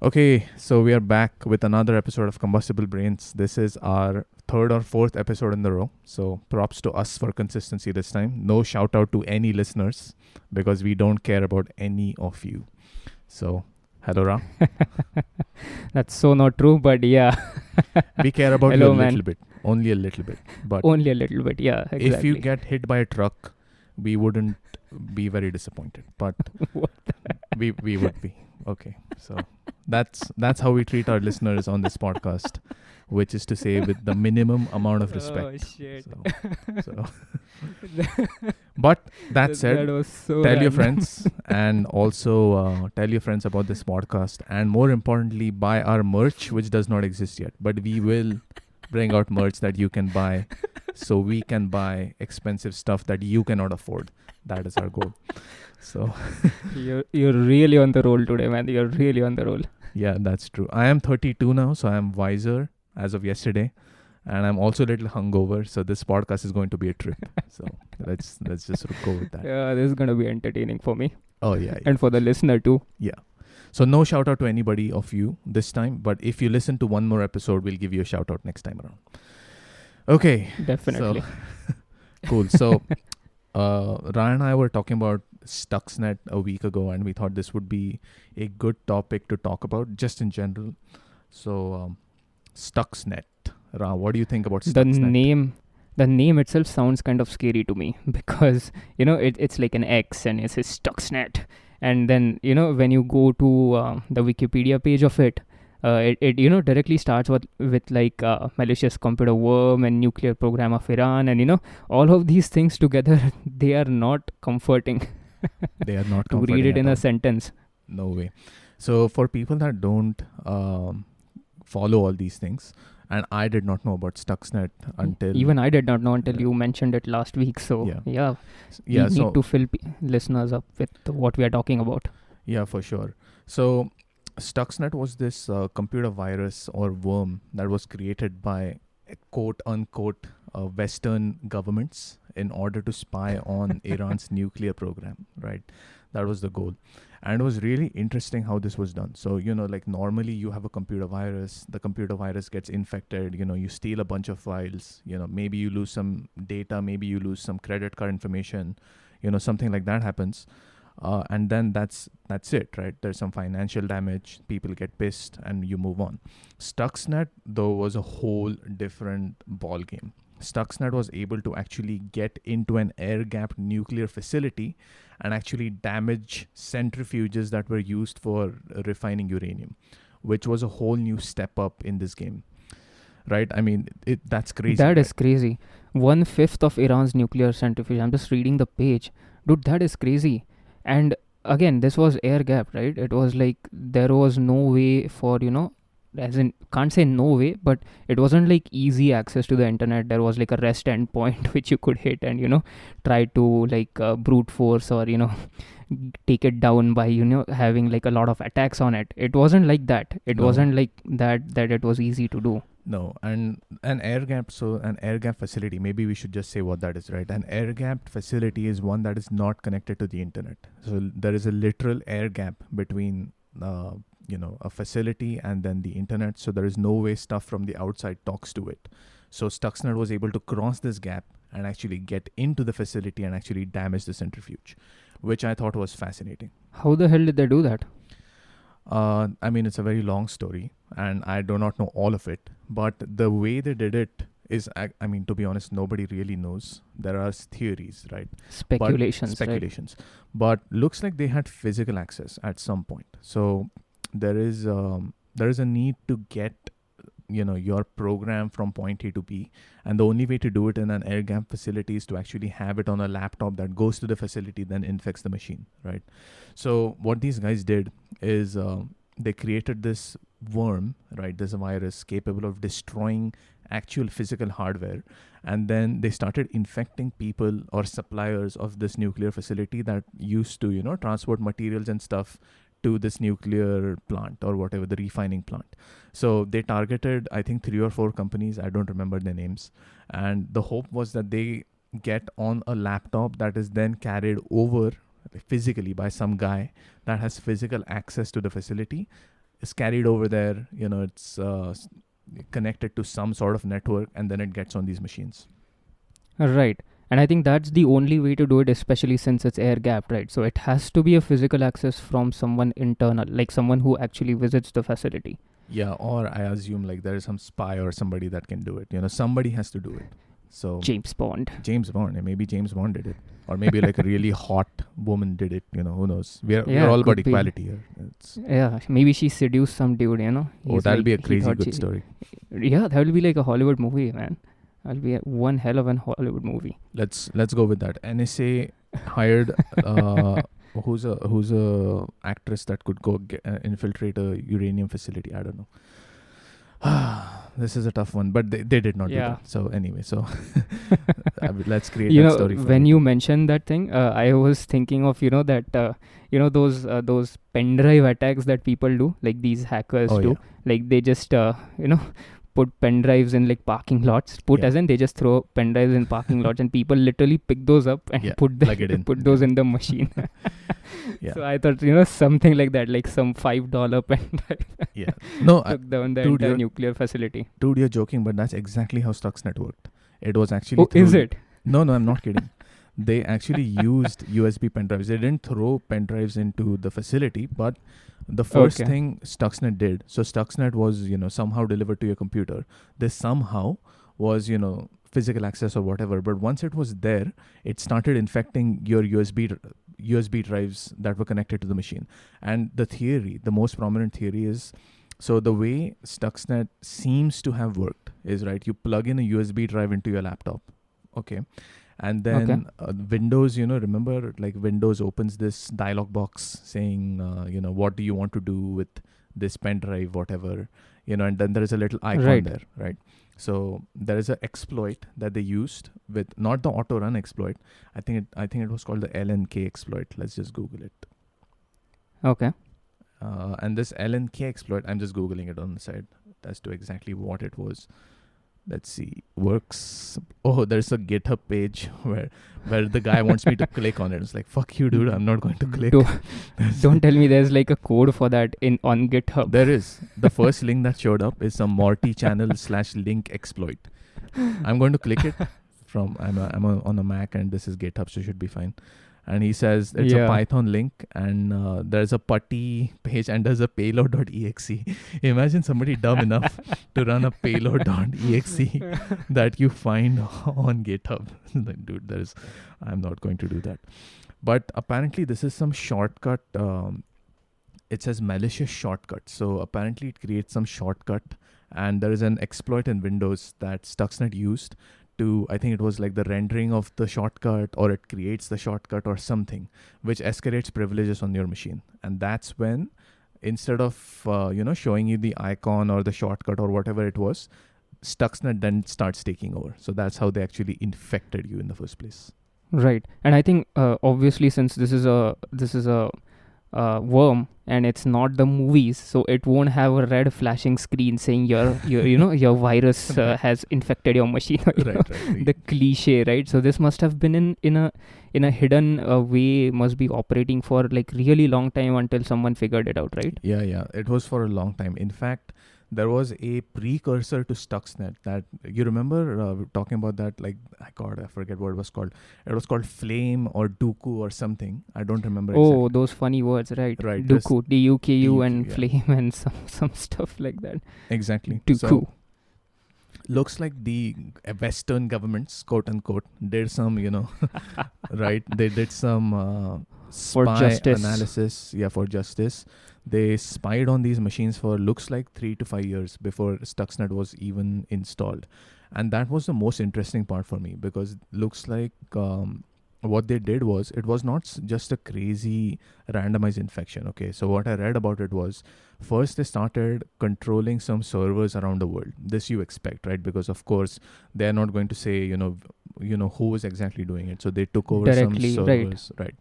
Okay, so we are back with another episode of Combustible Brains. This is our third or fourth episode in the row. So props to us for consistency this time. No shout out to any listeners because we don't care about any of you. So, hello Ra. That's so not true, but yeah. We care about Hello, you a man. little bit. Only a little bit. But Only a little bit, yeah, exactly. if you get hit by a truck, we wouldn't be very disappointed. But we would be. Okay. So that's how we treat our listeners on this podcast, which is to say with the minimum amount of respect. Oh, shit. So. But that said, that was so tell your random. friends and also tell your friends about this podcast, and more importantly, buy our merch, which does not exist yet, but we will bring out merch that you can buy, so we can buy expensive stuff that you cannot afford. That is our goal. So You're really on the roll today, man. You're really on the roll. yeah, that's true. I am 32 now, so I am wiser as of yesterday, and I'm also a little hungover. So this podcast is going to be a trip. So let's just go with that. Yeah, this is gonna be entertaining for me Oh yeah. and for the listener too. So no shout out to anybody of you this time, but if you listen to one more episode, we'll give you a shout out next time around. Okay. Definitely. So, cool. So Ryan and I were talking about Stuxnet a week ago, and we thought this would be a good topic to talk about just in general. So Stuxnet. Ra, what do you think about Stuxnet? The name itself sounds kind of scary to me because it's like an X and it says Stuxnet, and then when you go to the Wikipedia page of it directly starts with like malicious computer worm and nuclear program of Iran, and all of these things together they are not comforting They are not to read comforting it in at a all. sentence. No way. So for people that don't follow all these things, and I did not know about Stuxnet until Even I did not know until you mentioned it last week. So Yeah. we yeah. need So to fill listeners up with what we are talking about. yeah, for sure. So Stuxnet was this computer virus or worm that was created by quote unquote Western governments in order to spy on Iran's nuclear program, right? That was the goal. And it was really interesting how this was done. So, like normally you have a computer virus, the computer virus gets infected, you steal a bunch of files, maybe you lose some data, maybe you lose some credit card information, something like that happens. And then that's it, right? There's some financial damage, people get pissed, and you move on. Stuxnet, though, was a whole different ball game. Stuxnet was able to actually get into an air-gapped nuclear facility and actually damage centrifuges that were used for refining uranium, which was a whole new step up in this game, right? I mean, that's crazy. That right? is crazy. 1/5 of Iran's nuclear centrifuge. I'm just reading the page. Dude, that is crazy. And again, this was air gap, right? It was like there was no way for, as in, can't say no way, but it wasn't like easy access to the internet. There was like a REST endpoint which you could hit and, try to like brute force or, take it down by, having like a lot of attacks on it. It wasn't like that. It No. wasn't like that it was easy to do. No, and an air gap facility, maybe we should just say what that is, right? An air gapped facility is one that is not connected to the internet. So there is a literal air gap between, a facility and then the internet. So there is no way stuff from the outside talks to it. So Stuxnet was able to cross this gap and actually get into the facility and actually damage the centrifuge, which I thought was fascinating. How the hell did they do that? I mean, it's a very long story and I do not know all of it, but the way they did it is, I mean, to be honest, nobody really knows. There are theories, right? Speculations. But looks like they had physical access at some point. So there is a need to get, your program from point A to B. And the only way to do it in an air gap facility is to actually have it on a laptop that goes to the facility, then infects the machine, right? So what these guys did is they created this worm, right? This virus capable of destroying actual physical hardware. And then they started infecting people or suppliers of this nuclear facility that used to, transport materials and stuff to this nuclear plant or whatever, the refining plant. So they targeted, I think, 3 or 4 companies. I don't remember their names. And the hope was that they get on a laptop that is then carried over physically by some guy that has physical access to the facility is carried over there. It's connected to some sort of network, and then it gets on these machines. Right. And I think that's the only way to do it, especially since it's air gapped, right? So it has to be a physical access from someone internal, like someone who actually visits the facility. Yeah, or I assume like there is some spy or somebody that can do it. Somebody has to do it. So James Bond. and maybe James Bond did it, or maybe like a really hot woman did it. Who knows? We're all about equality here. Maybe she seduced some dude. That'll be a crazy good story. Yeah, that will be like a Hollywood movie, man. That'll be one hell of a Hollywood movie. Let's go with that. NSA hired who's a actress that could go infiltrate a uranium facility. I don't know. This is a tough one, but they did not do that. So anyway, let's create that story. When you mentioned that thing, I was thinking of that those pen drive attacks that people do, like these hackers do. Yeah. Like they just put pen drives in like parking lots. As in they just throw pen drives in parking lots, and people literally pick those up and put those in the machine. So I thought something like that, like some $5 pen drive. No, took down the entire nuclear facility. Dude, you're joking, but that's exactly how Stuxnet worked. It was actually. Is it? No, I'm not kidding. They actually used USB pen drives. They didn't throw pen drives into the facility, but the first thing Stuxnet did, so Stuxnet was, somehow delivered to your computer. This somehow was, physical access or whatever. But once it was there, it started infecting your USB drives that were connected to the machine. And the most prominent theory is, so the way Stuxnet seems to have worked is, right, you plug in a USB drive into your laptop. Okay. And then Windows, remember, like Windows opens this dialog box saying, what do you want to do with this pen drive, whatever, and then there is a little icon there, right? So there is an exploit that they used with, not the auto run exploit. I think it was called the LNK exploit. Let's just Google it. Okay. And this LNK exploit, I'm just Googling it on the side as to exactly what it was. Let's see. Works. Oh, there's a GitHub page where the guy wants me to click on it. It's like, fuck you, dude. I'm not going to click. Don't tell me there's like a code for that on GitHub. There is. The first link that showed up is some multi-channel /link exploit. I'm going to click it from. I'm on a Mac, and this is GitHub, so it should be fine. And he says it's a Python link, and there's a putty page, and there's a payload.exe. Imagine somebody dumb enough to run a payload.exe that you find on GitHub. Like, dude, I'm not going to do that. But apparently this is some shortcut. It says malicious shortcut. So apparently it creates some shortcut, and there is an exploit in Windows that Stuxnet used to, I think it was like the rendering of the shortcut, or it creates the shortcut or something, which escalates privileges on your machine. And that's when, instead of, showing you the icon or the shortcut or whatever it was, Stuxnet then starts taking over. So that's how they actually infected you in the first place. Right. And I think, obviously, since this is a worm and it's not the movies, so it won't have a red flashing screen saying your virus has infected your machine. Right. The cliche, right? So this must have been in a hidden way, must be operating for like really long time until someone figured it out, right? Yeah. It was for a long time. In fact, there was a precursor to Stuxnet that you remember talking about that, like, I forget what it was called. It was called Flame or Dooku or something. I don't remember exactly. Oh, those funny words, right? Dooku, DUKU and Flame and some stuff like that. Exactly. Dooku. So, looks like the Western governments, quote unquote, did some, right? They did some spy analysis. Yeah, for justice. They spied on these machines for looks like 3 to 5 years before Stuxnet was even installed. And that was the most interesting part for me, because looks like what they did was, it was not just a crazy randomized infection. Okay, so what I read about it was, first they started controlling some servers around the world. This you expect, right? Because of course they're not going to say who is exactly doing it. So they took over directly, some servers, right?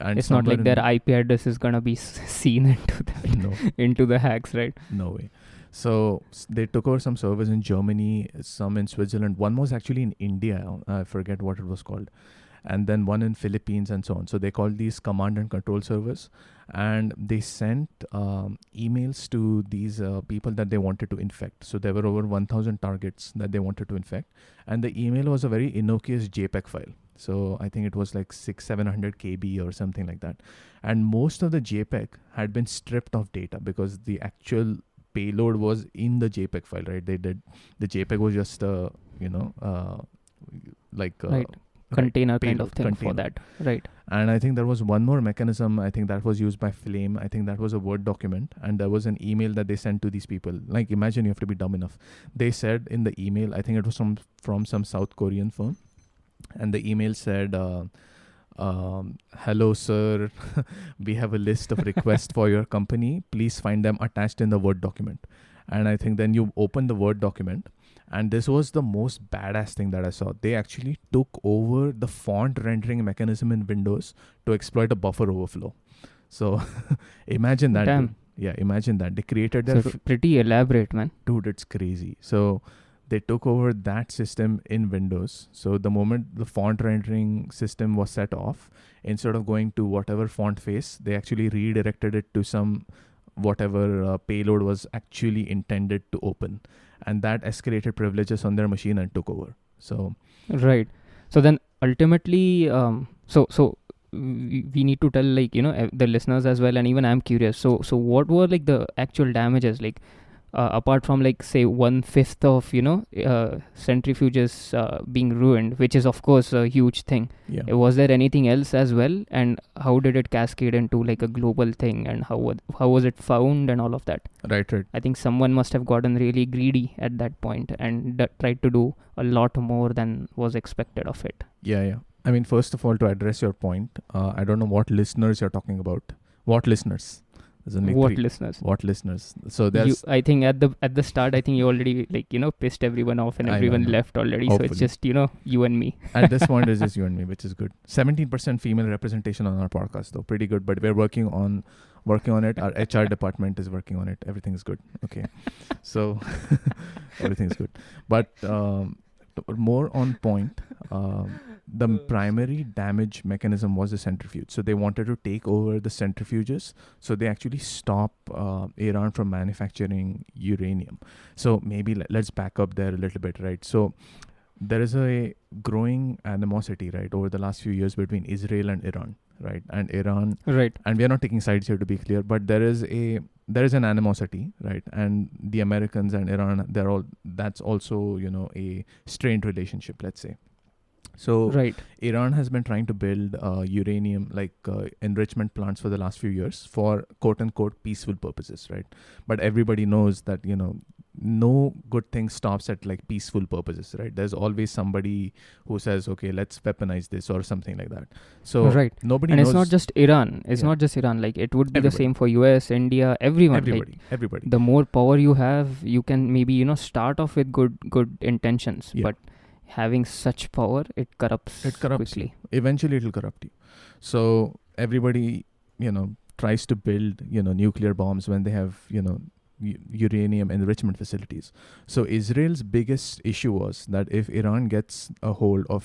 And it's not like their IP address is gonna be seen into that. No. Into the hacks, right? No way. So they took over some servers in Germany, some in Switzerland. One was actually in India. I forget what it was called. and then one in Philippines and so on. So they called these command and control servers, and they sent emails to these people that they wanted to infect. So there were over 1,000 targets that they wanted to infect, and the email was a very innocuous JPEG file. So I think it was like 700 KB or something like that. And most of the JPEG had been stripped of data because the actual payload was in the JPEG file, right? The JPEG was just Right. Container kind payload, of thing for container. that. Right. And I think there was one more mechanism. I think that was used by Flame. I think that was a Word document, and there was an email that they sent to these people. Like, imagine, you have to be dumb enough. They said in the email, I think it was from some South Korean firm, and the email said, hello sir, we have a list of requests for your company, please find them attached in the Word document. And I think then you open the Word document, and this was the most badass thing that I saw. They actually took over the font rendering mechanism in Windows to exploit a buffer overflow. So imagine that. Damn. Dude. Yeah, imagine that. They created that. So pretty elaborate, man. Dude, it's crazy. So they took over that system in Windows. So the moment the font rendering system was set off, instead of going to whatever font face, they actually redirected it to some whatever payload was actually intended to open. And that escalated privileges on their machine and took over. So Right. So then ultimately, so we need to tell, like, the listeners as well, and even I'm curious. So what were like the actual damages, like, apart from, like, say 1/5 of centrifuges being ruined, which is of course a huge thing. yeah. Was there anything else as well, and how did it cascade into like a global thing, and how was it found and all of that? Right. I think someone must have gotten really greedy at that point and tried to do a lot more than was expected of it. Yeah. I mean, first of all, to address your point, I don't know what listeners you're talking about. What listeners? What listeners? What listeners? So there's... I think at the start, I think you already, like, pissed everyone off, and everyone left already. Hopefully. So it's just, you and me. At this point, it's just you and me, which is good. 17% female representation on our podcast, though. Pretty good, but we're working on it. Our HR department is working on it. Everything is good. Okay. So everything's good. But more on point, the primary damage mechanism was the centrifuge. So they wanted to take over the centrifuges. So they actually stop Iran from manufacturing uranium. So maybe let's back up there a little bit, right? So there is a growing animosity, right, over the last few years between Israel and Iran, right? And Iran, right? And we are not taking sides here, to be clear, but there is an animosity, right? And the Americans and Iran, that's also, a strained relationship, let's say. So right. Iran has been trying to build uranium, enrichment plants for the last few years for quote unquote peaceful purposes, right? But everybody knows that, no good thing stops at like peaceful purposes, right? There's always somebody who says, okay, let's weaponize this or something like that. So right. Nobody and knows. It's not just Iran. It's not just Iran. Like, it would be the same for US, India, everyone. Everybody. The more power you have, you can maybe, start off with good intentions. Yeah. But having such power, it corrupts quickly. Eventually it will corrupt you. So everybody, tries to build, nuclear bombs when they have, uranium enrichment facilities. So Israel's biggest issue was that if Iran gets a hold of,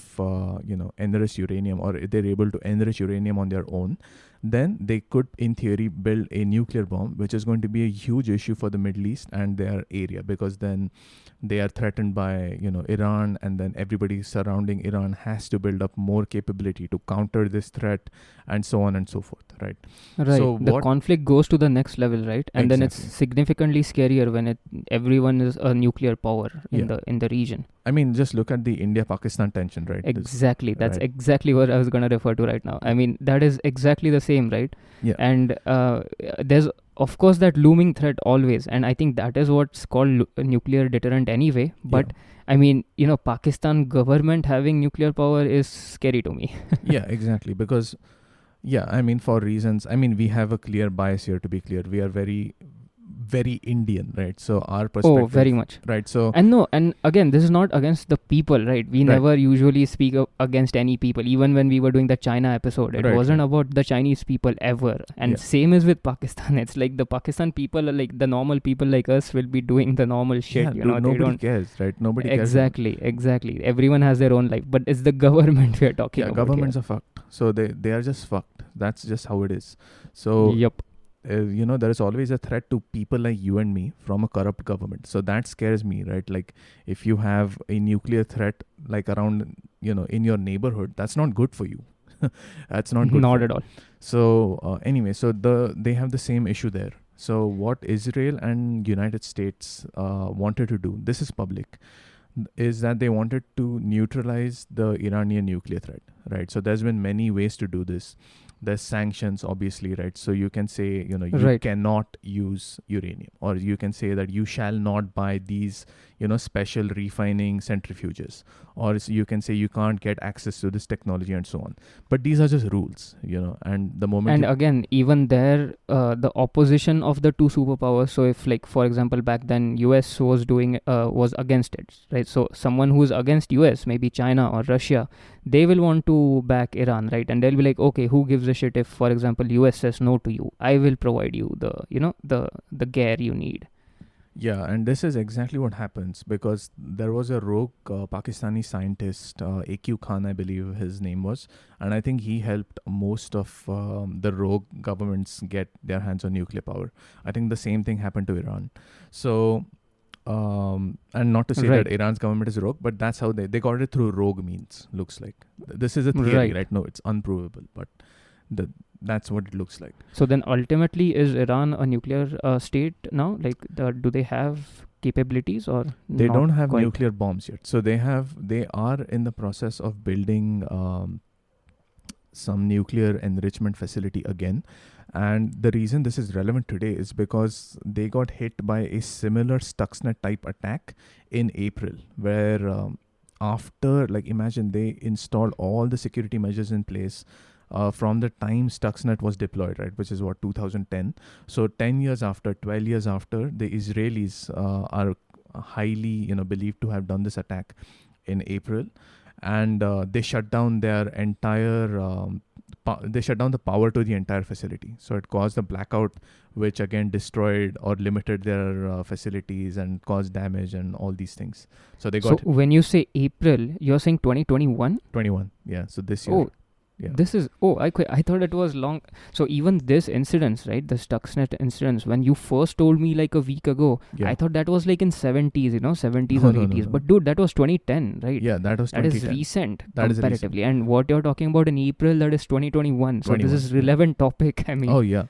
enriched uranium, or they're able to enrich uranium on their own, then they could, in theory, build a nuclear bomb, which is going to be a huge issue for the Middle East and their area, because then they are threatened by, Iran, and then everybody surrounding Iran has to build up more capability to counter this threat, and so on and so forth, right? Right. So the conflict goes to the next level, right? And then it's significantly scarier when everyone is a nuclear power in the region. I mean, just look at the India-Pakistan tension, right? Exactly. That's exactly what I was going to refer to right now. I mean, that is exactly the same, right? Yeah. And there's, of course, that looming threat always. And I think that is what's called a nuclear deterrent anyway. But, I mean, Pakistan government having nuclear power is scary to me. Yeah, exactly. Because, I mean, for reasons, we have a clear bias here, to be clear. We are very very Indian, right? So our Oh, perspective, very much. right? So And no, and again, this is not against the people, right? We Right. never usually speak against any people. Even when we were doing the China episode, it Right, wasn't right. about the Chinese people ever. And Yeah. same is with Pakistan. It's like the Pakistan people are like the normal people like us will be doing the normal shit. Yeah, You dude, know, they nobody don't. cares, right? Nobody cares about Exactly. Everyone has their own life, but it's the government we are talking Yeah, about here. governments are fucked. So they are just fucked. That's just how it is. So Yup. there is always a threat to people like you and me from a corrupt government. So that scares me, right? Like if you have a nuclear threat like around, in your neighborhood, that's not good for you. That's not good. Not for at all. So anyway, so they have the same issue there. So what Israel and United States wanted to do, this is public, is that they wanted to neutralize the Iranian nuclear threat, right? So there's been many ways to do this. There's sanctions, obviously, right? So you can say, you Right. cannot use uranium, or you can say that you shall not buy these, special refining centrifuges, or you can say you can't get access to this technology and so on. But these are just rules, and the moment And again, even there, the opposition of the two superpowers. So if, like, for example, back then US was against it, right? So someone who's against US, maybe China or Russia, they will want to back Iran, right? And they'll be like, okay, who gives a shit if, for example, US says no to you? I will provide you the gear you need. Yeah, and this is exactly what happens, because there was a rogue Pakistani scientist, AQ Khan, I believe his name was, and I think he helped most of the rogue governments get their hands on nuclear power. I think the same thing happened to Iran. So, and not to say Right. that Iran's government is rogue, but that's how they got it through rogue means, looks like. This is a theory, right? No, it's unprovable, but that's what it looks like. So then ultimately, is Iran a nuclear state now? Like, do they have capabilities or They not don't have quite? nuclear bombs yet. So they are in the process of building some nuclear enrichment facility again. And the reason this is relevant today is because they got hit by a similar Stuxnet type attack in April, where after, like, imagine they installed all the security measures in place from the time Stuxnet was deployed, right, which is what, 2010. So 10 years after, 12 years after, the Israelis are highly, believed to have done this attack in April, and they shut down their entire. They shut down the power to the entire facility. So it caused a blackout, which again destroyed or limited their facilities and caused damage and all these things. So they got So when you say April, you're saying 2021? 21. Yeah. So this year. Oh, Yeah. this is I thought it was long. So even this incidents, right, the Stuxnet incidents, when you first told me like a week ago, Yeah. I thought that was like in 70s, 70s No, or no, no, 80s. no. But dude, that was 2010, right? Yeah, that was That 2010. is recent That is comparatively. And what you're talking about in April, that is 2021. So this 21, is yeah. relevant topic. I mean, Oh, yeah.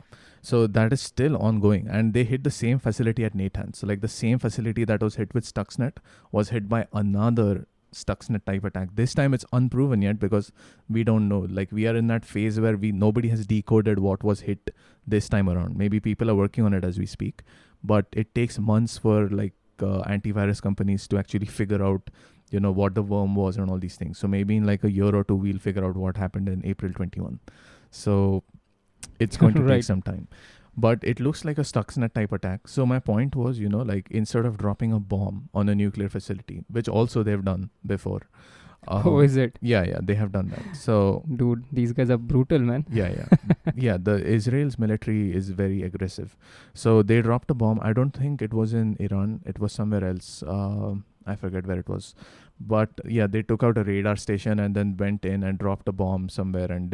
So that is still ongoing. And they hit the same facility at Natanz. So like the same facility that was hit with Stuxnet was hit by another Stuxnet type attack. This time it's unproven yet because we don't know. Like we are in that phase where nobody has decoded what was hit this time around. Maybe people are working on it as we speak, but it takes months for like antivirus companies to actually figure out, what the worm was and all these things. So maybe in like a year or two, we'll figure out what happened in April 21. So it's going to Right. take some time. But it looks like a Stuxnet type attack. So my point was, like instead of dropping a bomb on a nuclear facility, which also they've done before. how is it? Yeah, they have done that. So Dude, these guys are brutal, man. yeah, the Israel's military is very aggressive. So they dropped a bomb. I don't think it was in Iran. It was somewhere else. I forget where it was. But yeah, they took out a radar station and then went in and dropped a bomb somewhere and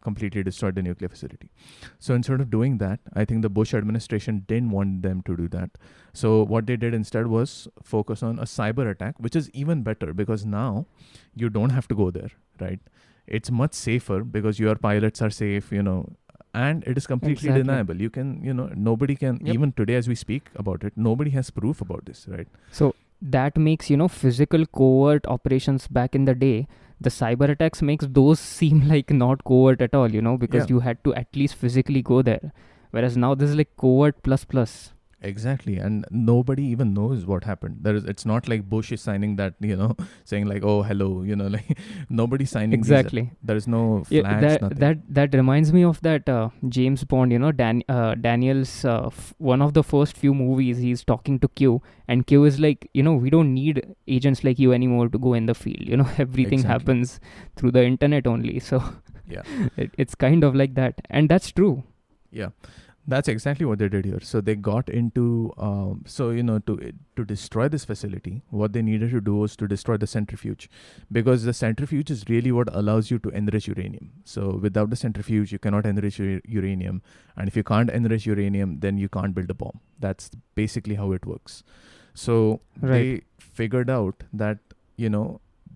completely destroyed the nuclear facility. So instead of doing that, I think the Bush administration didn't want them to do that. So what they did instead was focus on a cyber attack, which is even better because now you don't have to go there, right? It's much safer because your pilots are safe, and it is completely Exactly. deniable. You can, nobody can, Yep. even today as we speak about it, nobody has proof about this, right? So that makes, physical covert operations back in the day, the cyber attacks makes those seem like not covert at all, because Yeah. you had to at least physically go there. Whereas now this is like covert plus plus. Exactly, and nobody even knows what happened. It's not like Bush is signing that, saying like, "Oh, hello," like nobody's signing these. Exactly. There is no Yeah, flags, that nothing. that that reminds me of that James Bond. Daniel's one of the first few movies. He's talking to Q, and Q is like, we don't need agents like you anymore to go in the field. Everything Exactly. happens through the internet only. So Yeah. it's kind of like that, and that's true. Yeah. That's exactly what they did here. So they got into, to destroy this facility, what they needed to do was to destroy the centrifuge, because the centrifuge is really what allows you to enrich uranium. So without the centrifuge, you cannot enrich uranium, and if you can't enrich uranium, then you can't build a bomb. That's basically how it works. So Right. they figured out that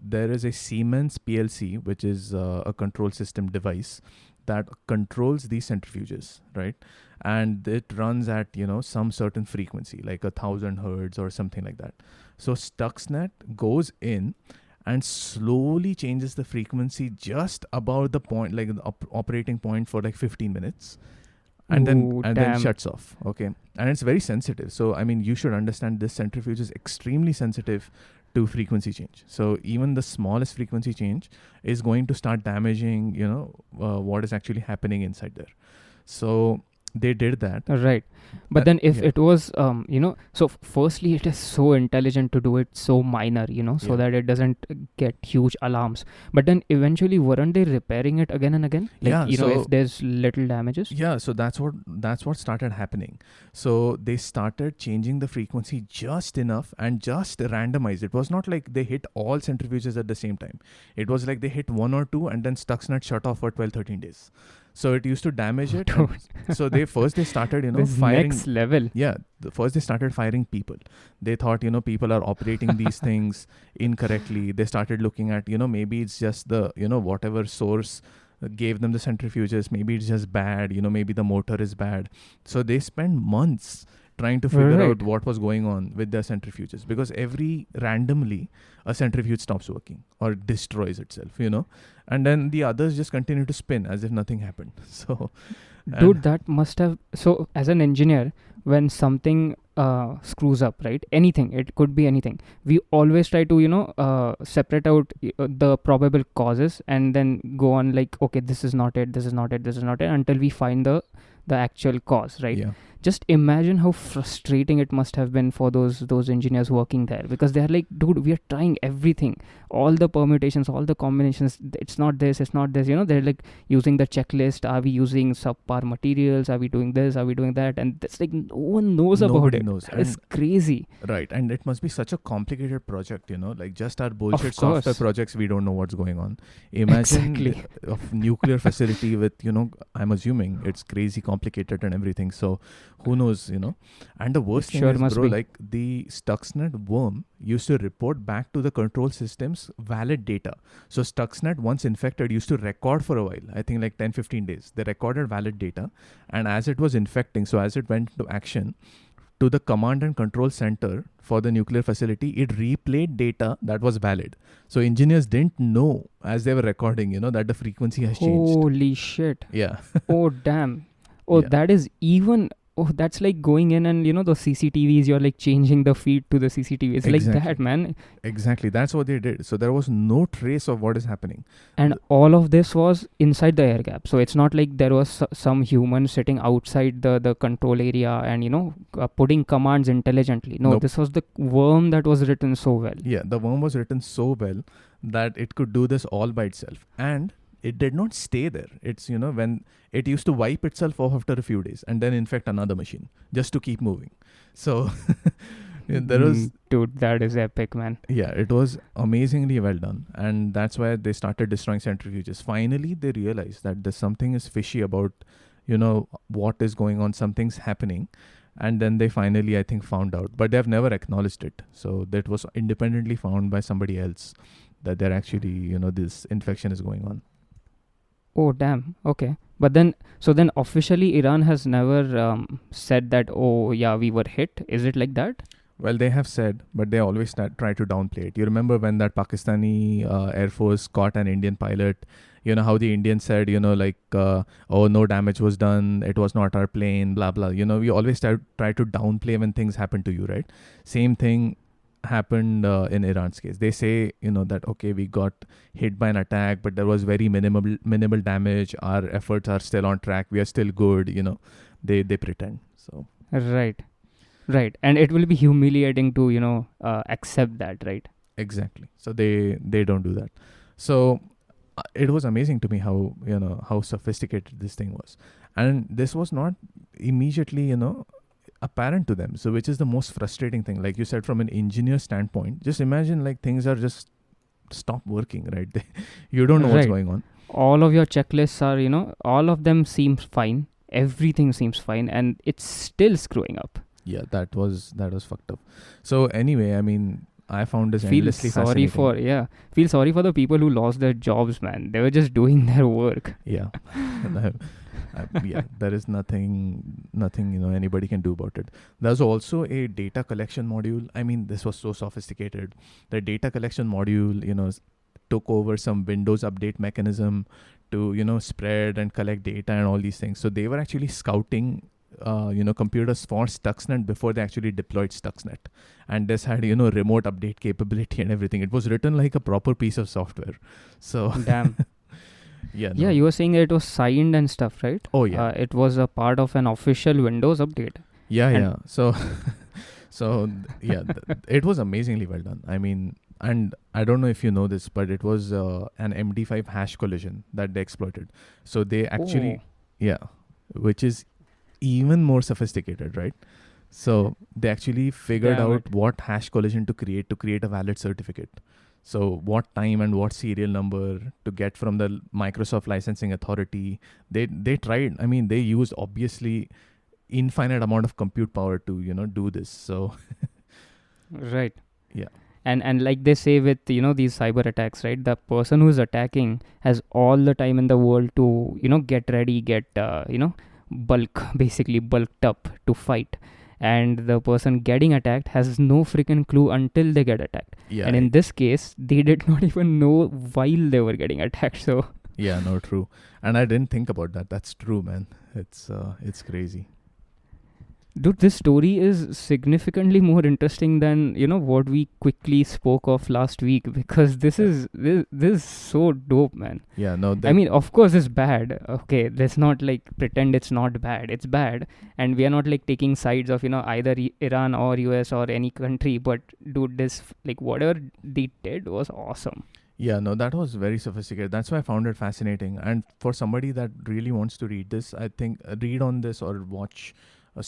there is a Siemens PLC, which is a control system device that controls these centrifuges, right? And it runs at some certain frequency, like 1,000 hertz or something like that. So Stuxnet goes in and slowly changes the frequency just about the point, like the operating point, for like 15 minutes, and Ooh, then damn. shuts off. Okay, and it's very sensitive. So I mean, you should understand this centrifuge is extremely sensitive to frequency change. So even the smallest frequency change is going to start damaging what is actually happening inside there. So they did that. Right. But then if Yeah. it was, so firstly, it is so intelligent to do it so minor, so Yeah. that it doesn't get huge alarms. But then eventually, weren't they repairing it again and again? Like, Yeah, if so there's little damages? yeah, so that's what started happening. So they started changing the frequency just enough and just randomized. It was not like they hit all centrifuges at the same time. It was like they hit one or two and then Stuxnet shut off for 12-13 days. So it used to damage it. Dude. So they started, This firing. next level. Yeah, first they started firing people. They thought, people are operating these things incorrectly. They started looking at, maybe it's just the, whatever source gave them the centrifuges. Maybe it's just bad, maybe the motor is bad. So they spent months trying to figure out what was going on with their centrifuges, because randomly a centrifuge stops working or destroys itself, and then the others just continue to spin as if nothing happened. So Dude, that must have. So, as an engineer, when something screws up, right? Anything, it could be anything. We always try to, separate out the probable causes and then go on like, okay, this is not it, this is not it, this is not it, until we find the actual cause, right? yeah. Just imagine how frustrating it must have been for those engineers working there, because they're like, dude, we are trying everything, all the permutations, all the combinations. It's not this, it's not this. They're like using the checklist. Are we using subpar materials? Are we doing this? Are we doing that? And it's like no one knows Nobody about it. knows. That is crazy. Right, and it must be such a complicated project, like just our bullshit course. software projects, we don't know what's going on. Imagine Exactly. a nuclear facility with, I'm assuming it's crazy complicated and everything. So who knows, And the worst thing is, bro, like the Stuxnet worm used to report back to the control systems valid data. So Stuxnet, once infected, used to record for a while. I think like 10-15 days. They recorded valid data, and as it was infecting, so as it went into action, to the command and control center for the nuclear facility, it replayed data that was valid. So engineers didn't know as they were recording, that the frequency has changed. Holy shit. Yeah. Oh, damn. Oh, Yeah. that is even. Oh, that's like going in and, those CCTVs, you're like changing the feed to the CCTV. It's like that, man. Exactly. That's what they did. So there was no trace of what is happening. And all of this was inside the air gap. So it's not like there was some human sitting outside the control area and, putting commands intelligently. No, Nope. This was the worm that was written so well. Yeah, the worm was written so well that it could do this all by itself. And it did not stay there. It's, when it used to wipe itself off after a few days and then infect another machine just to keep moving. So there was... Dude, that is epic, man. Yeah, it was amazingly well done. And that's why they started destroying centrifuges. Finally, they realized that there's something is fishy about, what is going on. Something's happening. And then they finally, I think, found out. But they have never acknowledged it. So that was independently found by somebody else, that they're actually, this infection is going on. Oh, damn. Okay. But then, officially Iran has never said that, oh, yeah, we were hit. Is it like that? Well, they have said, but they always try to downplay it. You remember when that Pakistani Air Force caught an Indian pilot, how the Indians said, like, oh, no damage was done, it was not our plane, blah blah. We always try to downplay when things happen to you, right? Same thing happened in Iran's case. They say, that okay, we got hit by an attack, but there was very minimal damage. Our efforts are still on track. We are still good. They pretend. So Right. Right. And it will be humiliating to, accept that, right? exactly. So they don't do that. So it was amazing to me how sophisticated this thing was, and this was not immediately apparent to them. So which is the most frustrating thing, like you said, from an engineer standpoint. Just imagine, like, things are just stop working, right? You don't know what's Right. going on. All of your checklists are, all of them seems fine. Everything seems fine, and it's still screwing up. Yeah, that was fucked up. So anyway, I mean, I found this Feel endlessly sorry fascinating. feel sorry for the people who lost their jobs, man. They were just doing their work. Yeah. Yeah, there is nothing anybody can do about it. There's also a data collection module. I mean, this was so sophisticated. The data collection module took over some Windows update mechanism to spread and collect data and all these things. So they were actually scouting computers for Stuxnet before they actually deployed Stuxnet. And this had remote update capability and everything. It was written like a proper piece of software. So Damn. yeah, Yeah, no. you were saying that it was signed and stuff, right? Oh yeah. It was a part of an official Windows update. Yeah, And- yeah. So yeah, it was amazingly well done. I mean, and I don't know if you know this, but it was an MD5 hash collision that they exploited. So they actually, yeah, which is even more sophisticated, right? So they actually figured Damn out it. what hash collision to create a valid certificate. So what time and what serial number to get from the Microsoft licensing authority. They tried. I mean, they used obviously infinite amount of compute power to do this. So Right. yeah. And like they say with these cyber attacks, right? The person who's attacking has all the time in the world to get ready, get basically bulked up to fight. And the person getting attacked has no freaking clue until they get attacked. Yeah. And in this case, they did not even know while they were getting attacked. So Yeah, no, true. And I didn't think about that. That's true, man. It's crazy. dude, this story is significantly more interesting than what we quickly spoke of last week, because this is so dope, man. Yeah, no, I mean, of course it's bad. Okay, let's not like pretend it's not bad. It's bad, and we are not like taking sides of either Iran or US or any country. But dude, this like whatever they did was awesome. yeah, no, that was very sophisticated. That's why I found it fascinating. And for somebody that really wants to read this, I think read on this or watch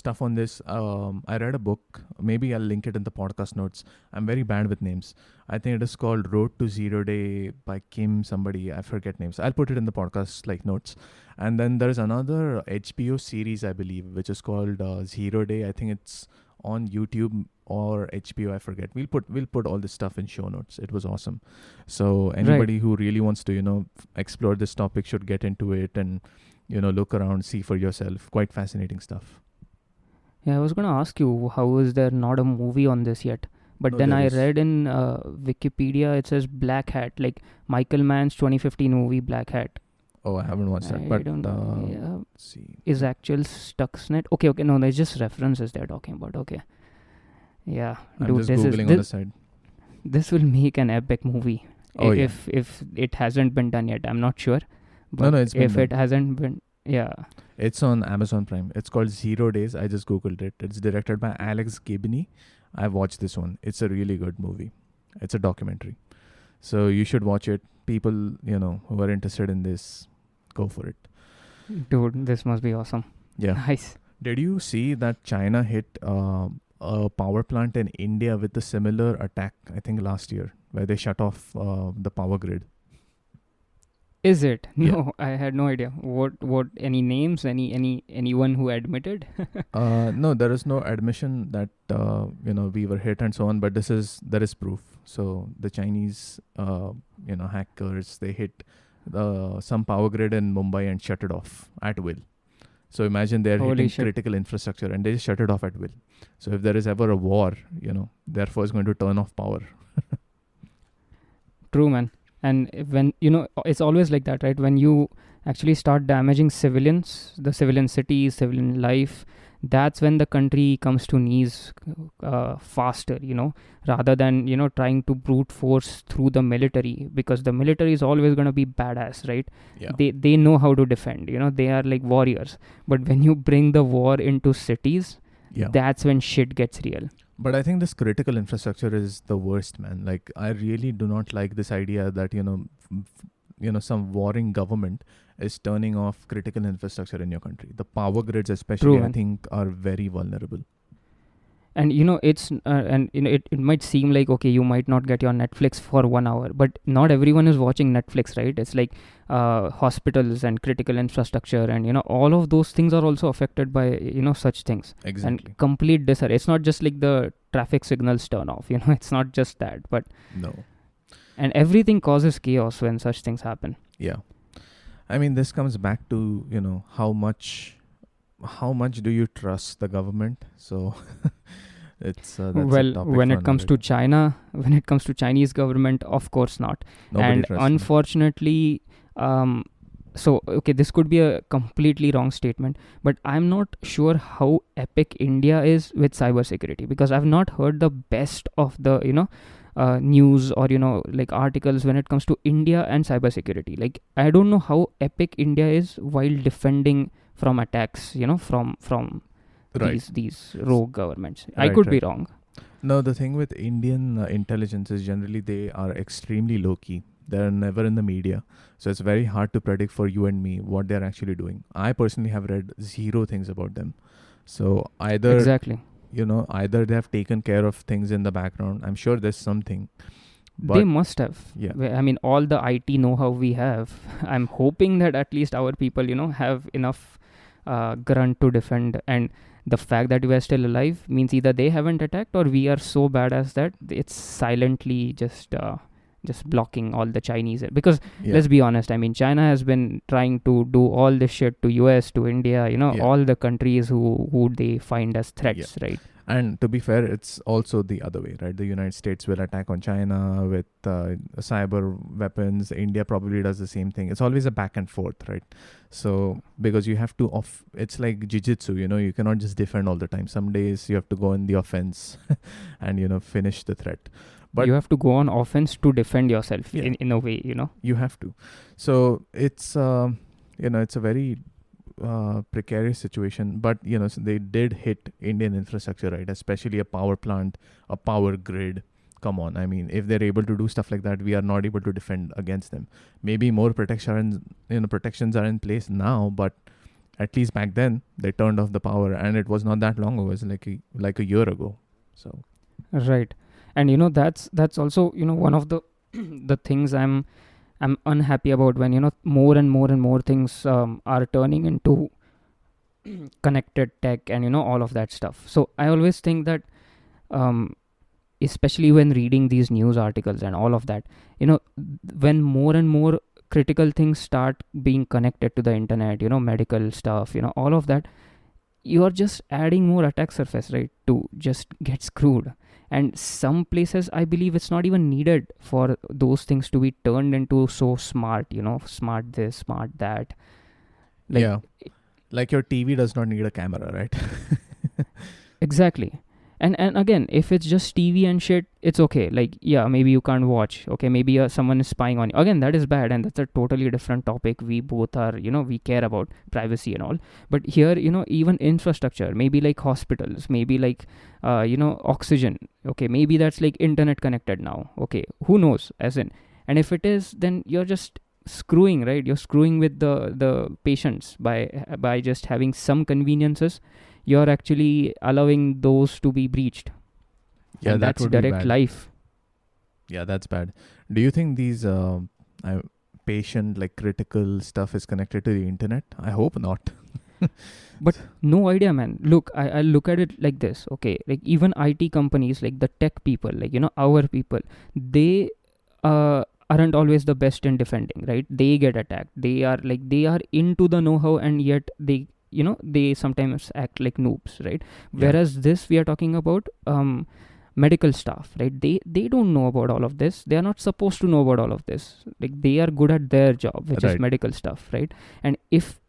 stuff on this. I read a book. Maybe I'll link it in the podcast notes. I'm very bad with names. I think it is called Road to Zero Day by Kim somebody. I forget names. I'll put it in the podcast like notes. And then there's another HBO series, I believe, which is called Zero Day. I think it's on YouTube or HBO. I forget. We'll put all this stuff in show notes. It was awesome. So anybody who really wants to explore this topic should get into it and look around, see for yourself. Quite fascinating stuff. Yeah, I was gonna ask you, how is there not a movie on this yet? But No, then there I is. read in Wikipedia it says Black Hat, like Michael Mann's 2015 movie Black Hat. Oh, I haven't watched that. I But don't know. Yeah, let's see. is actual Stuxnet? Okay, no, there's just references they're talking about. Okay, yeah, I'm dude, just this googling is on the side. this will make an epic movie. Oh, yeah. If it hasn't been done yet, I'm not sure. But No, it's been if done. it hasn't been, yeah, It's on Amazon Prime. It's called 0 Days. I just googled it. It's directed by Alex Gibney. I've watched this one. It's a really good movie. It's a documentary. So you should watch it. People, who are interested in this, go for it. dude, this must be awesome. Yeah. Nice. Did you see that China hit a power plant in India with a similar attack, I think last year, where they shut off the power grid? Is it? Yeah. No, I had no idea. What? Any names? Anyone who admitted? No, there is no admission that we were hit and so on, but there is proof. So the Chinese hackers, they hit some power grid in Mumbai and shut it off at will. So imagine they're Holy hitting shit. critical infrastructure and they just shut it off at will. So if there is ever a war, therefore it's going to turn off power. True, man. And when, it's always like that, right? When you actually start damaging civilians, the civilian cities, civilian life, that's when the country comes to knees faster, rather than, trying to brute force through the military, because the military is always going to be badass, right? Yeah. They know how to defend, they are like warriors. But when you bring the war into cities, Yeah. that's when shit gets real. But I think this critical infrastructure is the worst, man. Like, I really do not like this idea that, some warring government is turning off critical infrastructure in your country. The power grids, especially, True, I man. think, are very vulnerable. And it's and it might seem like, okay, you might not get your Netflix for 1 hour, but not everyone is watching Netflix, right? It's like hospitals and critical infrastructure, and all of those things are also affected by such things. Exactly. And complete disarray. It's not just like the traffic signals turn off, it's not just that, but No. and everything causes chaos when such things happen. Yeah. I mean, this comes back to, how much do you trust the government? So it's that's a Well, topic when for it comes another to day. China, when it comes to Chinese government, of course not. Nobody And trusts them. unfortunately, so okay, this could be a completely wrong statement, but I'm not sure how epic India is with cybersecurity, because I've not heard the best of the news or like articles when it comes to India and cybersecurity. Like, I don't know how epic India is while defending from attacks, from Right. these rogue governments. I Right, could be right. wrong. No, the thing with Indian intelligence is generally they are extremely low key. They're never in the media. So it's very hard to predict for you and me what they're actually doing. I personally have read zero things about them. So either, Exactly. either they have taken care of things in the background. I'm sure there's something. They But must have. yeah, I mean, all the IT know-how we have. I'm hoping that at least our people, have enough grunt to defend. And the fact that we are still alive means either they haven't attacked, or we are so badass that it's silently just blocking all the Chinese. Because yeah, let's be honest, I mean, China has been trying to do all this shit to US, to India, yeah. all the countries who they find as threats, right? And to be fair, it's also the other way, right? The United States will attack on China with cyber weapons. India probably does the same thing. It's always a back and forth, right? So because you have to it's like jiu-jitsu, you cannot just defend all the time. Some days you have to go in the offense and finish the threat. But you have to go on offense to defend yourself, Yeah. in a way, you have to. So it's it's a very precarious situation, but so they did hit Indian infrastructure, right? Especially a power plant, a power grid. Come on, I mean, if they're able to do stuff like that, we are not able to defend against them. Maybe more protections are in place now, but at least back then they turned off the power, and it was not that long ago. It was like a year ago. So Right. And that's also one of the the things I'm unhappy about, when more and more and more things are turning into connected tech, and all of that stuff. So I always think that, especially when reading these news articles and all of that, when more and more critical things start being connected to the internet, medical stuff, all of that, you are just adding more attack surface, right, to just get screwed. And some places, I believe, it's not even needed for those things to be turned into so smart, smart this, smart that. Like, yeah, like your TV does not need a camera, right? exactly. And again, if it's just TV and shit, it's okay. Like, yeah, maybe you can't watch. Okay, maybe someone is spying on you. Again, that is bad, and that's a totally different topic. We both are, we care about privacy and all. But here, even infrastructure, maybe like hospitals, maybe like, oxygen. Okay, maybe that's like internet connected now. Okay, who knows? As in, and if it is, then you're just screwing, right? You're screwing with the patients by just having some conveniences. You're actually allowing those to be breached. Yeah, And that that's would be direct bad. life. Yeah, that's bad. Do you think these patient like critical stuff is connected to the internet? I hope not. No idea, man. Look, I look at it like this. Okay, like even IT companies, like the tech people, like our people, they aren't always the best in defending, right? They get attacked. They are into the know-how, and yet they sometimes act like noobs, right? Yeah. Whereas this we are talking about, medical staff, right? They don't know about all of this. They are not supposed to know about all of this. Like, they are good at their job, which is Right. medical stuff, right? And if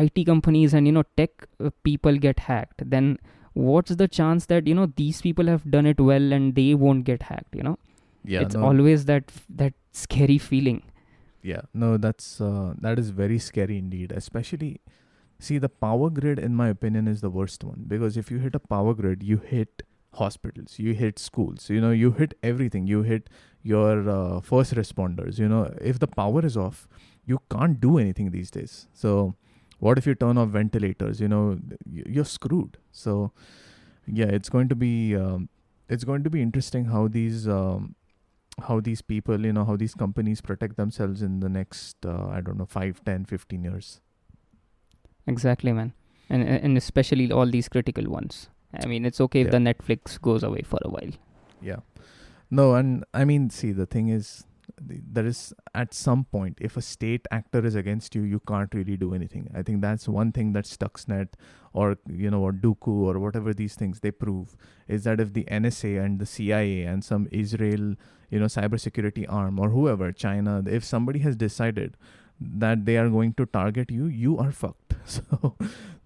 IT companies and tech people get hacked, then what's the chance that these people have done it well and they won't get hacked? Yeah. It's No. always that scary feeling. Yeah. No. That is very scary indeed. Especially, see, the power grid, in my opinion, is the worst one, because if you hit a power grid, you hit hospitals, you hit schools, you hit everything. You hit your first responders. If the power is off, you can't do anything these days. So, what if you turn off ventilators? You're screwed. So, yeah, it's going to be interesting how these people, how these companies protect themselves in the next, I don't know, 5, 10, 15 years. Exactly, man. And especially all these critical ones. I mean, it's okay if Yeah. the Netflix goes away for a while. Yeah. No, and I mean, see, the thing is, there is, at some point, if a state actor is against you, you can't really do anything. I think that's one thing that Stuxnet, or Dooku, or whatever these things they prove, is that if the NSA and the CIA and some Israel, cybersecurity arm, or whoever, China, if somebody has decided that they are going to target you, you are fucked. So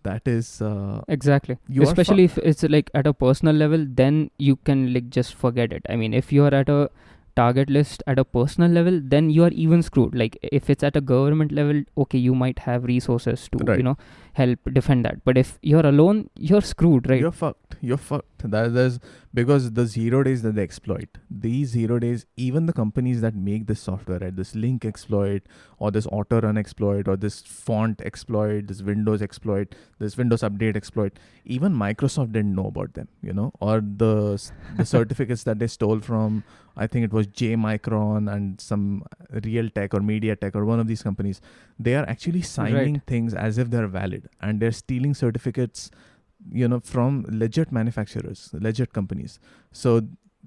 that is, Exactly. you are Especially fucked. if it's like at a personal level, then you can like just forget it. I mean, if you are at a target list at a personal level, then you are even screwed. Like, if it's at a government level, okay, you might have resources to Right. help defend that. But if you're alone, you're screwed, right? You're fucked. You're fucked. There's because the 0 days that they exploit, these 0 days, even the companies that make this software, right? This link exploit, or this auto run exploit, or this font exploit, this Windows exploit, this Windows update exploit, even Microsoft didn't know about them, or the certificates that they stole from, I think it was J Micron and some Real Tech or Media Tech or one of these companies. They are actually signing Right. things as if they're valid, and they're stealing certificates, from legit manufacturers, legit companies. So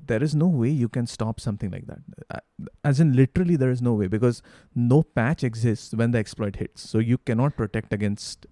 there is no way you can stop something like that. As in, literally, there is no way, because no patch exists when the exploit hits. So you cannot protect against,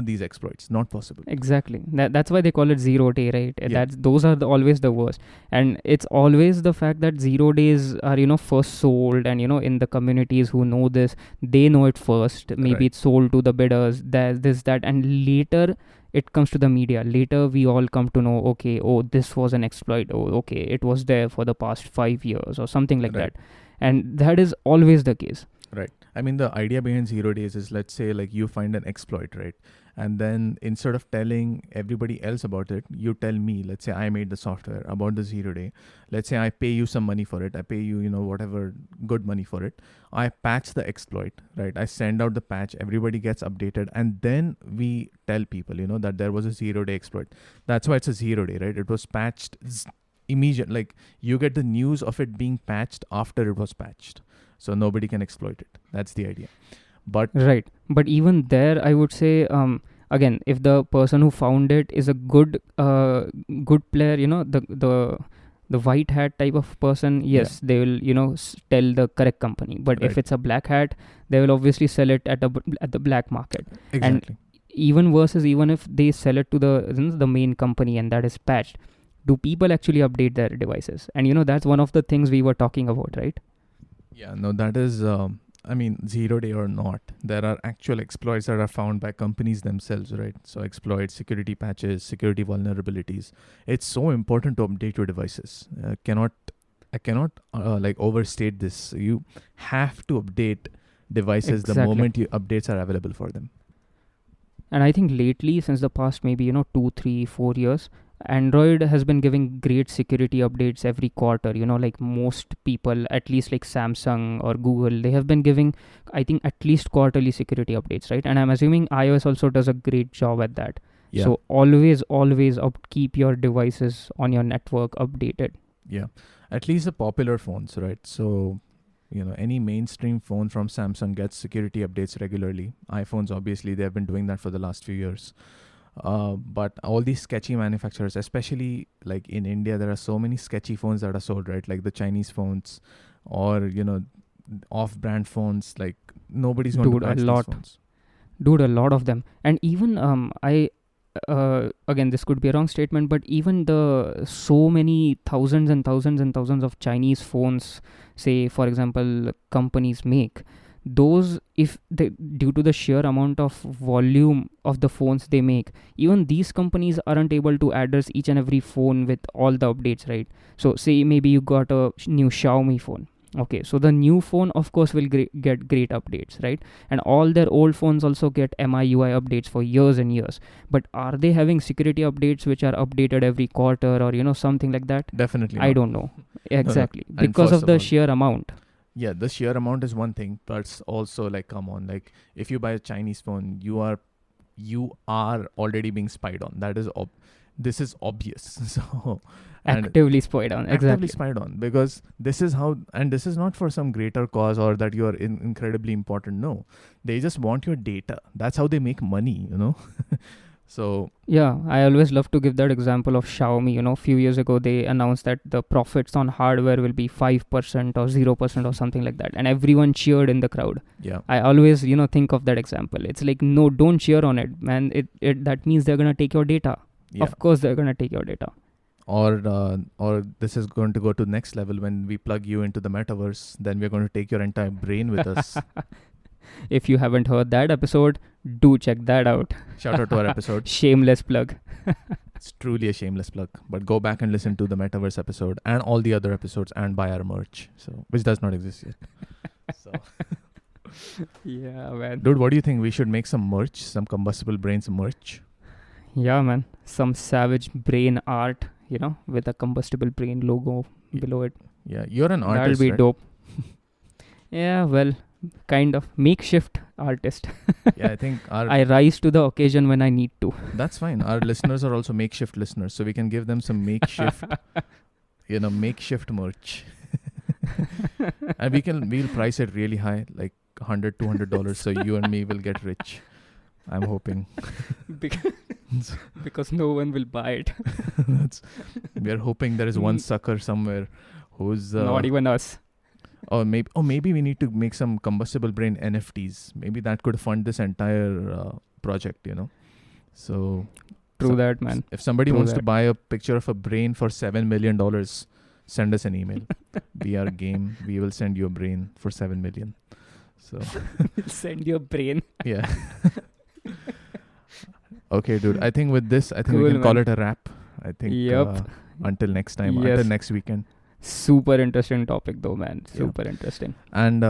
these exploits. Not possible. Exactly. That's why they call it 0 day, right? Yeah. Those are always the worst, and it's always the fact that 0 days are first sold, and in the communities who know this, they know it first. Maybe Right. it's sold to the bidders, that this that, and later it comes to the media. Later we all come to know, okay, oh, this was an exploit. Oh, okay, it was there for the past 5 years or something like Right. that, and that is always the case. Right. I mean, the idea behind 0 days is, let's say, like, you find an exploit, right? And then instead of telling everybody else about it, you tell me, let's say I made the software about the 0 day. Let's say I pay you some money for it. I pay you, whatever good money for it. I patch the exploit, right? I send out the patch, everybody gets updated. And then we tell people, that there was a 0 day exploit. That's why it's a 0 day, right? It was patched immediate. Like, you get the news of it being patched after it was patched. So nobody can exploit it. That's the idea. But Right. But even there, I would say, again, if the person who found it is a good player, the white hat type of person, yes, they will, tell the correct company. But if right, it's a black hat, they will obviously sell it at the black market. exactly. Even worse is, even if they sell it to the main company and that is patched, do people actually update their devices? And that's one of the things we were talking about, right? Yeah, no, that is, I mean, 0 day or not, there are actual exploits that are found by companies themselves, right? So exploits, security patches, security vulnerabilities. It's so important to update your devices. I cannot like overstate this. You have to update devices the Exactly. moment updates are available for them. And I think lately, since the past maybe 2, 3, 4 years, Android has been giving great security updates every quarter. Like most people, at least like Samsung or Google, they have been giving, I think, at least quarterly security updates, right? And I'm assuming iOS also does a great job at that. Yeah. So always keep your devices on your network updated. Yeah. At least the popular phones, right? So, any mainstream phone from Samsung gets security updates regularly. iPhones, obviously, they have been doing that for the last few years. But all these sketchy manufacturers, especially like in India, there are so many sketchy phones that are sold, right? Like the Chinese phones, or, off-brand phones. Like, nobody's going to Dude, a patch these lot. phones. Dude, a lot of them. And even I again, this could be a wrong statement, but even the so many thousands and thousands and thousands of Chinese phones, say for example, companies make, those, if they, due to the sheer amount of volume of the phones they make, even these companies aren't able to address each and every phone with all the updates, right? So say maybe you got a new Xiaomi phone. Okay, so the new phone of course will get great updates, right? And all their old phones also get MIUI updates for years and years. But are they having security updates which are updated every quarter, or something like that? Definitely I not. don't know. Exactly. And Because first of the all, sheer amount. yeah, the sheer amount is one thing, but it's also like, come on, like if you buy a Chinese phone, you are already being spied on. That is this is obvious. So Actively spied on. actively Exactly. spied on, because this is how, and this is not for some greater cause or that you are incredibly important. No, they just want your data. That's how they make money. So Yeah, I always love to give that example of Xiaomi. A few years ago they announced that the profits on hardware will be 5% or 0% or something like that, and everyone cheered in the crowd. yeah, I always, think of that example. It's like, no, don't cheer on it, man. It that means they're gonna take your data. yeah. Of course, they're gonna take your data. Or this is going to go to next level when we plug you into the metaverse. Then we're going to take your entire brain with us. If you haven't heard that episode, do check that out. Shout out to our episode. Shameless plug. It's truly a shameless plug. But go back and listen to the metaverse episode and all the other episodes and buy our merch. So which does not exist yet. So Yeah, man. dude, what do you think? We should make some merch, some Combustible Brains merch. Yeah, man. Some savage brain art, with a Combustible Brain logo below it. Yeah, you're an artist. That'll be right? dope. Yeah, well, kind of makeshift artist. Yeah, I think I rise to the occasion when I need to. that's fine. Our listeners are also makeshift listeners, so we can give them some makeshift, makeshift merch. And we'll price it really high, like $100, $200, so you and me will get rich. I'm hoping. Because no one will buy it. We are hoping there is one sucker somewhere who's not even us. Or maybe we need to make some Combustible Brain NFTs. Maybe that could fund this entire project. So True that, man. if somebody True wants to that. buy a picture of a brain for $7 million, send us an email. We are game. We will send you a brain for $7 million. So Send your brain. yeah. Okay, dude. I think with this, we Cool, can call man. it a wrap. I think. Yep. Until next time. Yes. Until next weekend. Super interesting topic though, man. Yeah. Super interesting. And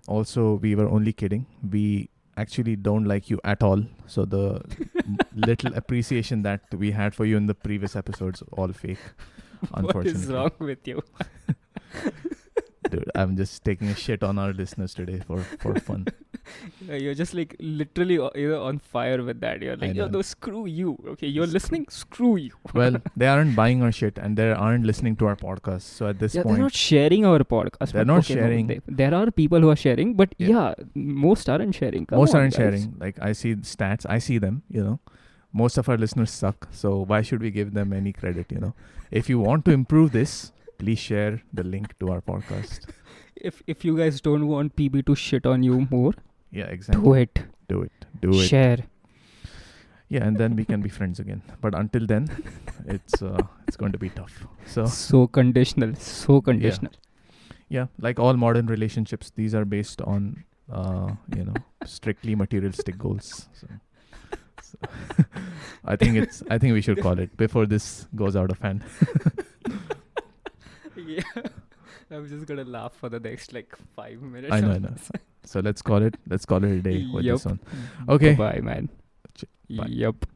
also, we were only kidding. We actually don't like you at all. So the little appreciation that we had for you in the previous episodes, all fake. Unfortunately. What is wrong with you? Dude, I'm just taking a shit on our listeners today for fun. You're just like literally on fire with that. You're like, know. no, screw you. Okay, you're listening? Screw you. Well, they aren't buying our shit and they aren't listening to our podcast. So at this Yeah, point, they're not sharing our podcast. They're but not okay, no, sharing. there are people who are sharing, but Yeah. most aren't sharing. Come most on, aren't guys. sharing. Like, I see stats, I see them, Most of our listeners suck. So why should we give them any credit, If you want to improve this, please share the link to our podcast. If you guys don't want PB to shit on you more, Yeah, exactly. do it. Do it. Share. Yeah, and then we can be friends again. But until then, it's going to be tough. So conditional. So conditional. Yeah, like all modern relationships, these are based on strictly materialistic goals. So I think we should call it before this goes out of hand. Yeah. I'm just gonna laugh for the next 5 minutes. I know. So let's call it a day with Yup. this one. Okay. Bye, man. Bye. Yep.